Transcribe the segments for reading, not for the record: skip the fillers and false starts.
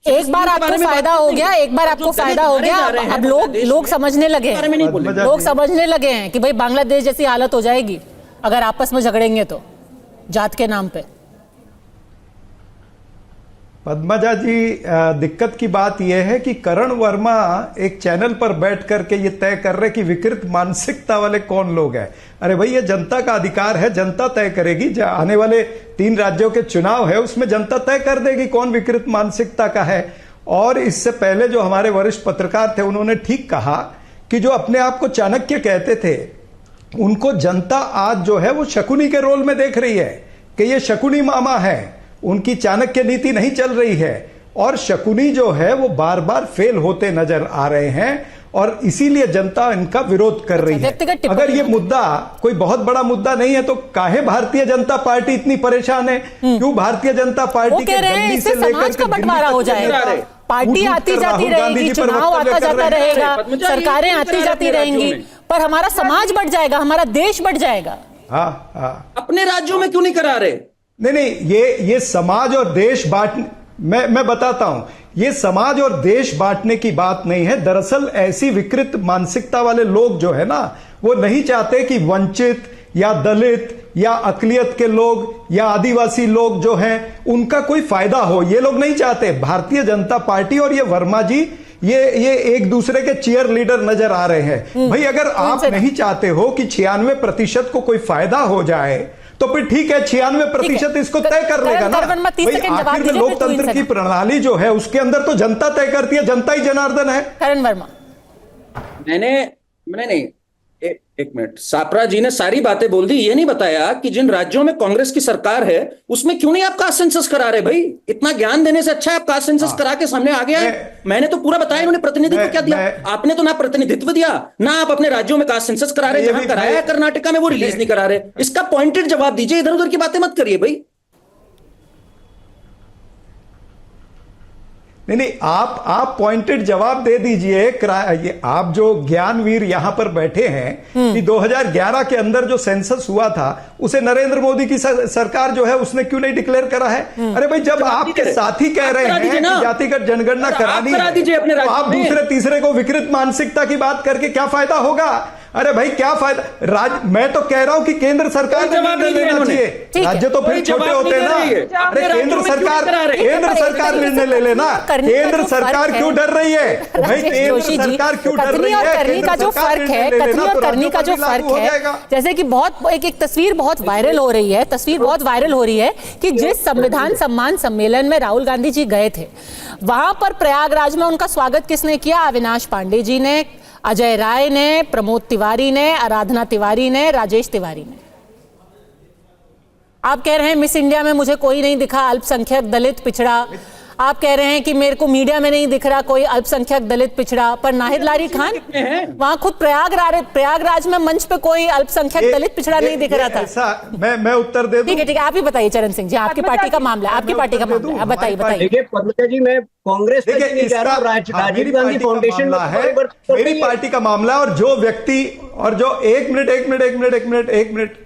एक बार आपको फायदा हो गया, एक बार आपको फायदा हो गया, अब लोग समझने लगे हैं, लोग समझने लगे हैं कि भाई बांग्लादेश जैसी हालत हो जाएगी अगर आपस में झगड़ेंगे तो जात के नाम पे। पद्मजा जी, दिक्कत की बात यह है कि करण वर्मा एक चैनल पर बैठ करके ये तय कर रहे कि विकृत मानसिकता वाले कौन लोग हैं। अरे भाई, ये जनता का अधिकार है, जनता तय करेगी। आने वाले 3 राज्यों के चुनाव है, उसमें जनता तय कर देगी कौन विकृत मानसिकता का है। और इससे पहले जो हमारे वरिष्ठ पत्रकार थे, उन्होंने ठीक कहा कि जो अपने आप को चाणक्य कहते थे, उनको जनता आज जो है वो शकुनी के रोल में देख रही है कि ये शकुनी मामा है, उनकी चाणक्य नीति नहीं चल रही है। और शकुनी जो है वो बार बार फेल होते नजर आ रहे हैं और इसीलिए जनता इनका विरोध कर रही है। अगर ये मुद्दा कोई बहुत बड़ा मुद्दा नहीं है तो काहे भारतीय जनता पार्टी इतनी परेशान है? क्यों भारतीय जनता पार्टी के दिल्ली से लेकर के बंटवारा हो जाएगा, पार्टी आती जाती रहेगी, चुनाव आता जाता रहेगा, सरकारें आती जाती रहेंगी, पर हमारा समाज बढ़ जाएगा, हमारा देश बढ़ जाएगा। हाँ, अपने राज्यों में क्यों नहीं करा रहे? नहीं, ये समाज और देश बांटने, मैं बताता हूं, ये समाज और देश बांटने की बात नहीं है। दरअसल ऐसी विकृत मानसिकता वाले लोग जो है ना, वो नहीं चाहते कि वंचित या दलित या अकलियत के लोग या आदिवासी लोग जो हैं उनका कोई फायदा हो, ये लोग नहीं चाहते। भारतीय जनता पार्टी और ये वर्मा जी ये एक दूसरे के चीयर लीडर नजर आ रहे हैं। भाई, अगर आप नहीं चाहते हो कि 96% को कोई फायदा हो जाए तो फिर ठीक है, 96% इसको तय कर लेगा ना। आखिर में लोकतंत्र की प्रणाली जो है उसके अंदर तो जनता तय करती है, जनता ही जनार्दन है। करण वर्मा, मैंने एक मिनट, सापरा जी ने सारी बातें बोल दी, ये नहीं बताया कि जिन राज्यों में कांग्रेस की सरकार है उसमें क्यों नहीं आप कास्ट सेंसस करा रहे? भाई, इतना ज्ञान देने से अच्छा है आप कास्ट सेंसस करा के सामने आ गया है। मैंने तो पूरा बताया, इन्होंने प्रतिनिधित्व क्या दिया? आपने तो ना प्रतिनिधित्व दिया, ना आप अपने राज्यों में कास्ट सेंसस करा रहे, जहां कराया है कर्नाटका में वो रिलीज नहीं करा रहे। इसका पॉइंटेड जवाब दीजिए, इधर उधर की बातें मत करिए भाई। नहीं, आप पॉइंटेड जवाब दे दीजिए। ये आप जो ज्ञानवीर यहां पर बैठे हैं कि 2011 के अंदर जो सेंसस हुआ था उसे नरेंद्र मोदी की सरकार जो है उसने क्यों नहीं डिक्लेयर करा है? अरे भाई, जब आपके साथी कह रहे हैं कि जातिगत जनगणना करानी है तो आप दूसरे तीसरे को विकृत मानसिकता की बात करके क्या फायदा होगा? अरे भाई, क्या फायदा? मैं तो कह रहा हूं कि केंद्र सरकार को निर्णय लेना चाहिए, राज्य तो फिर छोटे होते हैं ना। अरे केंद्र सरकार निर्णय ले लेना। केंद्र सरकार क्यों डर रही है भाई? केंद्र सरकार क्यों डर रही है? करनी का जो फर्क है, कथनी और करनी का जो फर्क है, जैसे कि बहुत एक तस्वीर बहुत वायरल हो रही है, कि जिस संविधान सम्मान सम्मेलन में राहुल गांधी जी गए थे, वहां पर प्रयागराज में उनका स्वागत किसने किया? अविनाश पांडे जी ने, अजय राय ने, प्रमोद तिवारी ने, आराधना तिवारी ने, राजेश तिवारी ने। आप कह रहे हैं मिस इंडिया में मुझे कोई नहीं दिखा अल्पसंख्यक दलित पिछड़ा। आप कह रहे हैं कि मेरे को मीडिया में नहीं दिख रहा कोई अल्पसंख्यक दलित पिछड़ा, पर नाहिद लारी खान वहां खुद प्रयागराज में मंच पे कोई अल्पसंख्यक दलित पिछड़ा नहीं दिख रहा था। मैं उत्तर दे दूं? ठीक है, आप ही बताइए चरण सिंह जी, आपकी पार्टी का मामला है, आपकी पार्टी का मामला है, आप बताइए। देखिए पद्मजा जी, मैं कांग्रेस राजीव गांधी फाउंडेशन है, मेरी पार्टी का मामला है। और जो व्यक्ति एक मिनट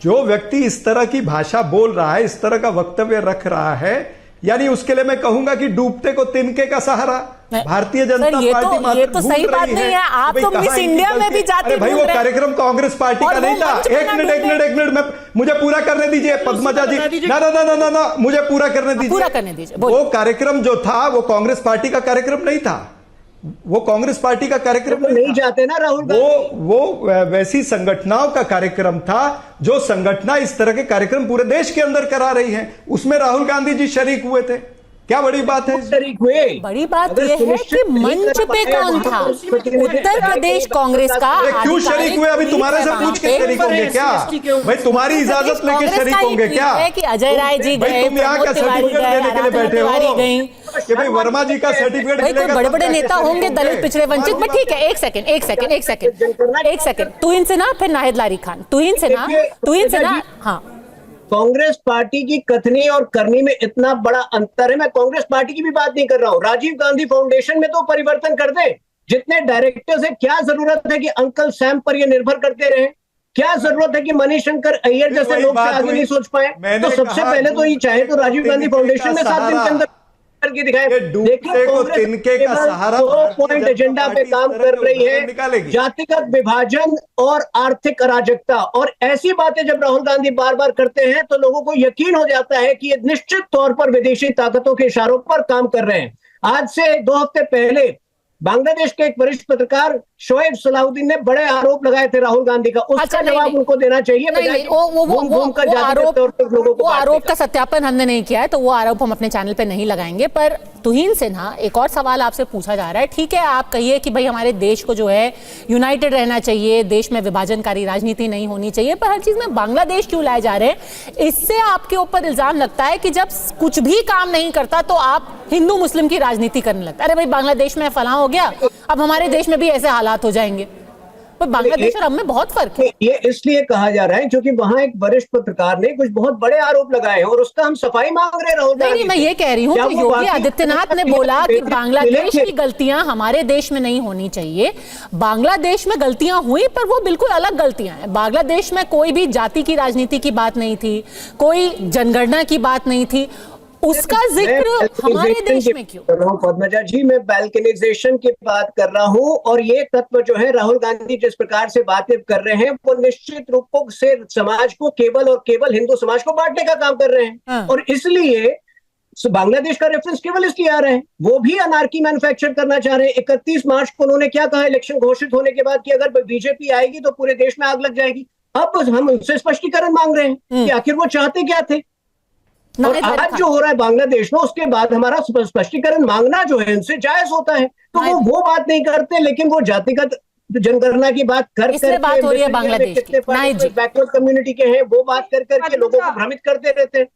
जो व्यक्ति इस तरह की भाषा बोल रहा है, इस तरह का वक्तव्य रख रहा है, यानी उसके लिए मैं कहूंगा कि डूबते को तिनके का सहारा। भारतीय जनता पार्टी ये तो सही बात नहीं है। आप तो मिस इंडिया में भी जाते भाई, वो कार्यक्रम कांग्रेस पार्टी का नहीं था। एक मिनट, मुझे पूरा करने दीजिए पद्मजा जी। ना, मुझे पूरा करने दीजिए। वो कार्यक्रम जो था वो कांग्रेस पार्टी का कार्यक्रम नहीं था, वो कांग्रेस पार्टी का कार्यक्रम नहीं जाते ना राहुल। वो वैसी संगठनाओं का कार्यक्रम था जो संगठना इस तरह के कार्यक्रम पूरे देश के अंदर करा रही है, उसमें राहुल गांधी जी शरीक हुए थे। क्या बड़ी बात है? शरीक हुए। बड़ी बात यह है कि मंच पे कौन था? उत्तर प्रदेश कांग्रेस का। क्यों शरीक हुए? अभी तुम्हारे से पूछ के शरीक होंगे क्या? भाई, तुम्हारी इजाजत लेके शरीक होंगे क्या? कि अजय राय जी गए, तुम यहाँ का सर्टिफिकेट देने के लिए बैठे हो कि भाई वर्मा जी का सर्टिफिकेट मिलेगा? बड़े बड़े नेता होंगे दलित पिछड़े वंचित, बट ठीक है, एक सेकंड, तुहिन सिन्हा फिर नाहिद लारी खान, तुहिन सिन्हा। हाँ, कांग्रेस पार्टी की कथनी और करनी में इतना बड़ा अंतर है। मैं कांग्रेस पार्टी की भी बात नहीं कर रहा हूं, राजीव गांधी फाउंडेशन में तो परिवर्तन कर दे। जितने डायरेक्टर्स है, क्या जरूरत है कि अंकल सैम पर ये निर्भर करते रहे? क्या जरूरत है कि मणिशंकर अय्यर जैसे लोग से आगे नहीं सोच पाए? तो सबसे पहले तो ये चाहे तो राजीव गांधी फाउंडेशन में 7 दिन के अंदर करके दिखाएं। ये डूबते को तिनके का सहारा 2 भारतीय पॉइंट जनता एजेंडा पे पार्टी काम इस तरह कर के रही उदाहरण है, निकालेगी। जातिगत विभाजन और आर्थिक अराजकता, और ऐसी बातें जब राहुल गांधी बार बार करते हैं तो लोगों को यकीन हो जाता है कि ये निश्चित तौर पर विदेशी ताकतों के इशारों पर काम कर रहे हैं। आज से 2 हफ्ते पहले बांग्लादेश के एक वरिष्ठ पत्रकार शोएब सलाहुद्दीन ने बड़े आरोप लगाए थे राहुल गांधी का, उसका अच्छा, जवाब उनको देना चाहिए। वो आरोप का सत्यापन हमने नहीं किया है, तो वो आरोप हम अपने चैनल पे नहीं लगाएंगे। पर तुहीन सिन्हा, एक और सवाल आपसे पूछा जा रहा है। ठीक है, आप कहिए कि भाई हमारे देश को जो है यूनाइटेड रहना चाहिए, देश में विभाजनकारी राजनीति नहीं होनी चाहिए, पर हर चीज में बांग्लादेश क्यों लाए जा रहे हैं? इससे आपके ऊपर इल्जाम लगता है कि जब कुछ भी काम नहीं करता तो आप हिंदू मुस्लिम की राजनीति करने लगता है। अरे भाई बांग्लादेश में फलां हो गया, अब हमारे देश में भी ऐसे हालात हो जाएंगे। पर बांग्लादेश और हम में बहुत फर्क है। ये इसलिए कहा जा रहा है क्योंकि वहां एक वरिष्ठ पत्रकार ने कुछ बहुत बड़े आरोप लगाए हैं और उसका हम सफाई मांग रहे हैं राहुल गांधी। नहीं, मैं ये कह रही हूँ कि योगी आदित्यनाथ ने बोला कि बांग्लादेश की गलतियां हमारे देश में नहीं होनी चाहिए। बांग्लादेश में गलतियां हुई, पर वो बिल्कुल अलग गलतियां हैं। बांग्लादेश में कोई भी जाति की राजनीति की बात नहीं थी, कोई जनगणना की बात नहीं थी, उसका जिक्र हमारे देश में क्यों? पद्मजा जी, मैं बैल्कनाइजेशन की बात कर रहा हूं, और ये तत्व जो है राहुल गांधी जिस प्रकार से बातें कर रहे हैं वो निश्चित रूप से समाज को केवल और केवल हिंदू समाज को बांटने का काम कर रहे हैं। हाँ। और इसलिए बांग्लादेश का रेफरेंस केवल इसलिए आ रहे हैं, वो भी अनार्की मैन्युफैक्चर करना चाह रहे हैं। 31 मार्च को उन्होंने क्या कहा इलेक्शन घोषित होने के बाद कि अगर बीजेपी आएगी तो पूरे देश में आग लग जाएगी। अब हम उनसे स्पष्टीकरण मांग रहे हैं कि आखिर वो चाहते क्या थे। और आज जो हो रहा है बांग्लादेश में, उसके बाद हमारा स्पष्टीकरण मांगना जो है उनसे जायज होता है। तो वो बात नहीं करते, लेकिन वो जातिगत जनगणना की बात कर बात हो रही है बांग्लादेश की। बैकवर्ड कम्युनिटी के हैं वो बात कर करके लोगों को भ्रमित करते रहते हैं।